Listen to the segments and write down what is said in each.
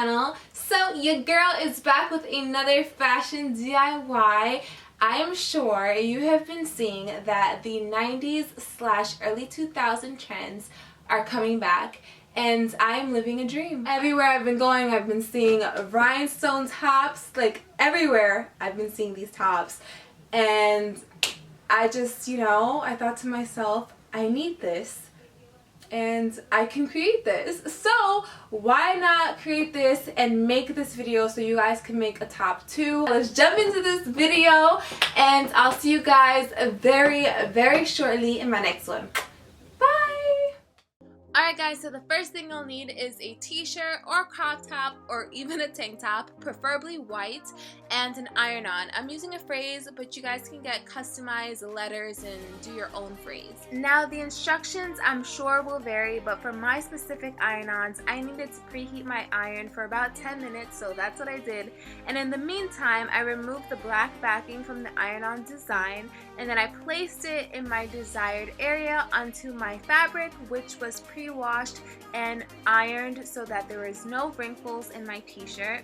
channel. So your girl is back with another fashion DIY. I am sure you have been seeing that the 90s / early 2000 trends are coming back, and I am living a dream. Everywhere I've been going, I've been seeing rhinestone tops. Like everywhere I've been seeing these tops, and I just, I thought to myself, I need this and I can create this. So why not create this and make this video so you guys can make a top too. Let's jump into this video and I'll see you guys very shortly in my next one. Alright guys, so the first thing you'll need is a t-shirt or crop top or even a tank top, preferably white, and an iron-on. I'm using a phrase, but you guys can get customized letters and do your own phrase. Now the instructions I'm sure will vary, but for my specific iron-ons, I needed to preheat my iron for about 10 minutes, so that's what I did. And in the meantime, I removed the black backing from the iron-on design, and then I placed it in my desired area onto my fabric, which was pre-washed and ironed so that there was no wrinkles in my t-shirt.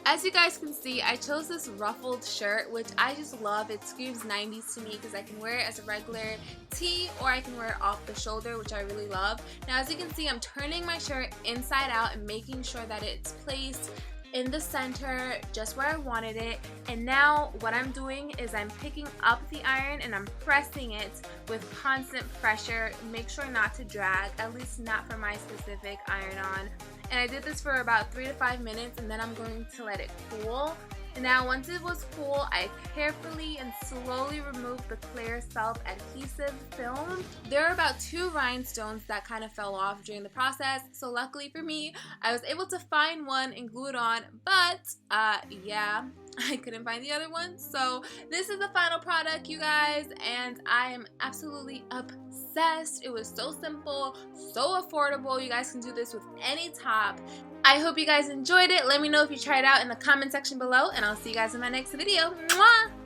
As you guys can see, I chose this ruffled shirt, which I just love. It screams 90s to me because I can wear it as a regular tee or I can wear it off the shoulder, which I really love. Now as you can see, I'm turning my shirt inside out and making sure that it's placed in the center just where I wanted it. And now what I'm doing is I'm picking up the iron and I'm pressing it with constant pressure. Make sure not to drag, at least not for my specific iron-on. And I did this for about 3 to 5 minutes, and then I'm going to let it cool. And now once it was cool, I carefully and slowly removed the clear self-adhesive film. There are about 2 rhinestones that kind of fell off during the process, so luckily for me, I was able to find one and glue it on, but yeah, I couldn't find the other one. So this is the final product, you guys, and I am absolutely obsessed. It was so simple, so affordable. You guys can do this with any top. I hope you guys enjoyed it. Let me know if you tried it out in the comment section below, and I'll see you guys in my next video. Mwah!